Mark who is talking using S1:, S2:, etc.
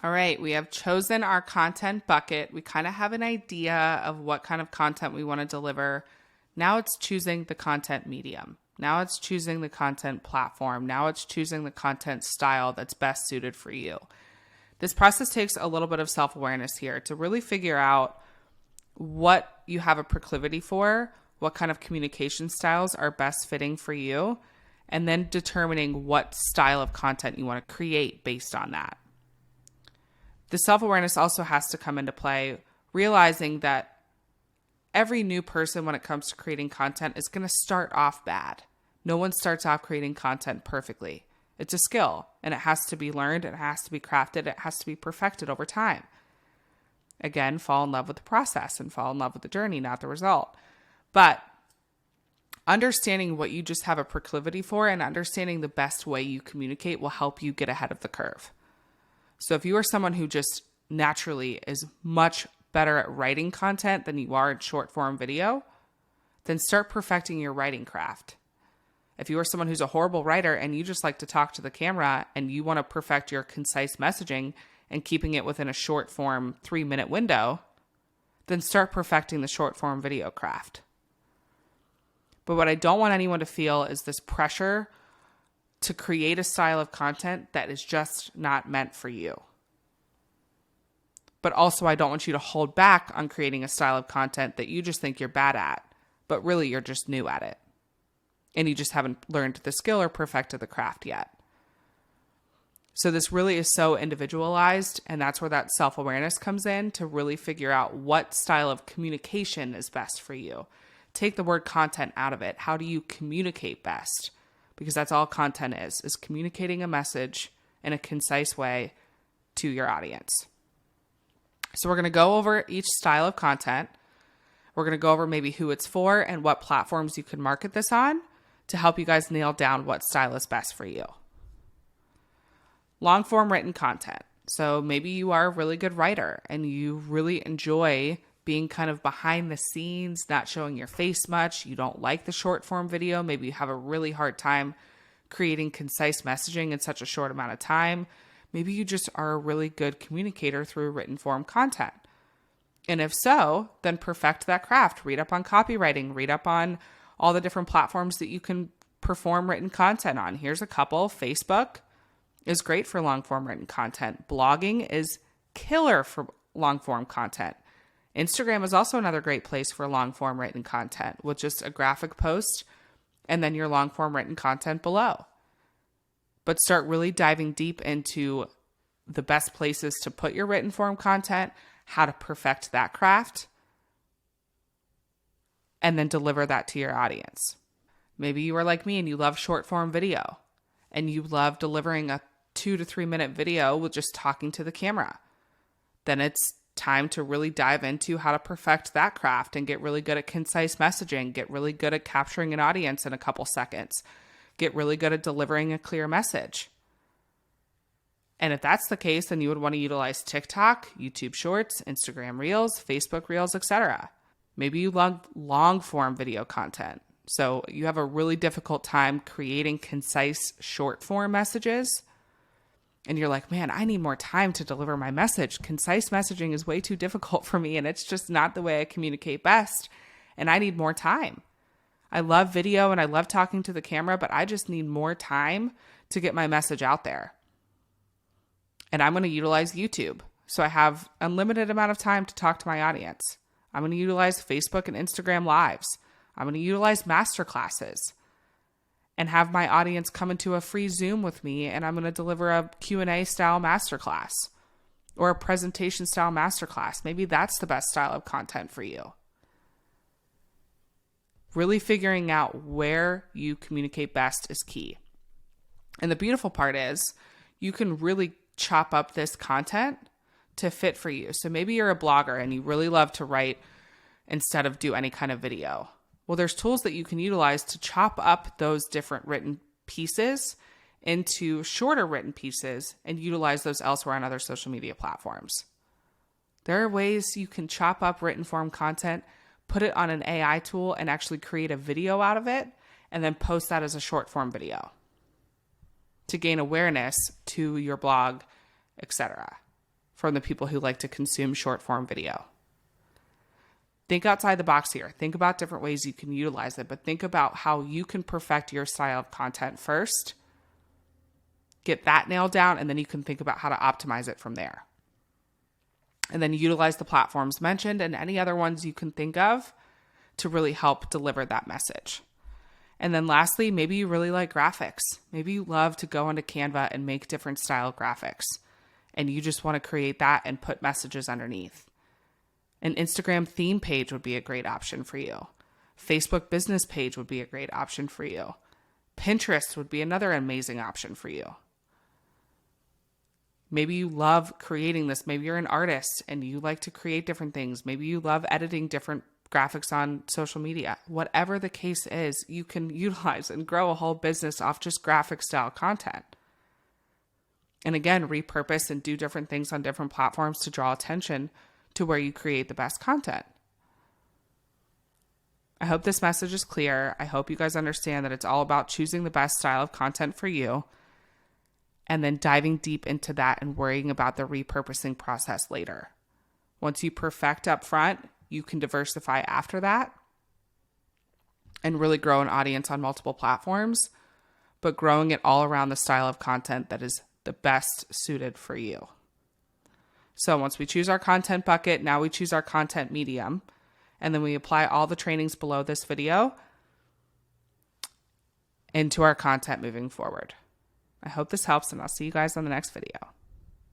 S1: All right, we have chosen our content bucket. We kind of have an idea of what kind of content we want to deliver. Now it's choosing the content medium. Now it's choosing the content platform. Now it's choosing the content style that's best suited for you. This process takes a little bit of self-awareness here to really figure out what you have a proclivity for, what kind of communication styles are best fitting for you, and then determining what style of content you want to create based on that. The self-awareness also has to come into play, realizing that every new person when it comes to creating content is going to start off bad. No one starts off creating content perfectly. It's a skill, and it has to be learned, it has to be crafted, it has to be perfected over time. Again, fall in love with the process and fall in love with the journey, not the result. But understanding what you just have a proclivity for and understanding the best way you communicate will help you get ahead of the curve. So if you are someone who just naturally is much better at writing content than you are in short form video, then start perfecting your writing craft. If you are someone who's a horrible writer and you just like to talk to the camera and you want to perfect your concise messaging and keeping it within a short form 3-minute window, then start perfecting the short form video craft. But what I don't want anyone to feel is this pressure to create a style of content that is just not meant for you. But also, I don't want you to hold back on creating a style of content that you just think you're bad at, but really you're just new at it. And you just haven't learned the skill or perfected the craft yet. So this really is so individualized, and that's where that self-awareness comes in to really figure out what style of communication is best for you. Take the word content out of it. How do you communicate best? Because that's all content is communicating a message in a concise way to your audience. So we're going to go over each style of content. We're going to go over maybe who it's for and what platforms you can market this on to help you guys nail down what style is best for you. Long form written content. So maybe you are a really good writer and you really enjoy being kind of behind the scenes, not showing your face much. You don't like the short form video. Maybe you have a really hard time creating concise messaging in such a short amount of time. Maybe you just are a really good communicator through written form content. And if so, then perfect that craft. Read up on copywriting, read up on all the different platforms that you can perform written content on. Here's a couple. Facebook is great for long form written content. Blogging is killer for long form content. Instagram is also another great place for long form written content with just a graphic post and then your long form written content below. But start really diving deep into the best places to put your written form content, how to perfect that craft, and then deliver that to your audience. Maybe you are like me and you love short form video and you love delivering a 2 to 3 minute video with just talking to the camera. Then it's time to really dive into how to perfect that craft and get really good at concise messaging, get really good at capturing an audience in a couple seconds, get really good at delivering a clear message. And if that's the case, then you would want to utilize TikTok, YouTube Shorts, Instagram Reels, Facebook Reels, etc. Maybe you love long form video content. So you have a really difficult time creating concise short form messages. And you're like, man, I need more time to deliver my message. Concise messaging is way too difficult for me, and it's just not the way I communicate best. And I need more time. I love video and I love talking to the camera, but I just need more time to get my message out there. And I'm going to utilize YouTube. So I have unlimited amount of time to talk to my audience. I'm going to utilize Facebook and Instagram Lives. I'm going to utilize masterclasses and have my audience come into a free Zoom with me, and I'm going to deliver a Q&A style masterclass or a presentation style masterclass. Maybe that's the best style of content for you. Really figuring out where you communicate best is key. And the beautiful part is you can really chop up this content to fit for you. So maybe you're a blogger and you really love to write instead of do any kind of video. Well, there's tools that you can utilize to chop up those different written pieces into shorter written pieces and utilize those elsewhere on other social media platforms. There are ways you can chop up written form content, put it on an AI tool, and actually create a video out of it, and then post that as a short form video to gain awareness to your blog, etc. from the people who like to consume short form video. Think outside the box here. Think about different ways you can utilize it, but think about how you can perfect your style of content first. Get that nailed down, and then you can think about how to optimize it from there. And then utilize the platforms mentioned and any other ones you can think of to really help deliver that message. And then lastly, maybe you really like graphics. Maybe you love to go onto Canva and make different style graphics, and you just want to create that and put messages underneath. An Instagram theme page would be a great option for you. Facebook business page would be a great option for you. Pinterest would be another amazing option for you. Maybe you love creating this. Maybe you're an artist and you like to create different things. Maybe you love editing different graphics on social media. Whatever the case is, you can utilize and grow a whole business off just graphic style content. And again, repurpose and do different things on different platforms to draw attention to where you create the best content. I hope this message is clear. I hope you guys understand that it's all about choosing the best style of content for you and then diving deep into that and worrying about the repurposing process later. Once you perfect up front, you can diversify after that and really grow an audience on multiple platforms, but growing it all around the style of content that is the best suited for you. So once we choose our content bucket, now we choose our content medium, and then we apply all the trainings below this video into our content moving forward. I hope this helps, and I'll see you guys on the next video.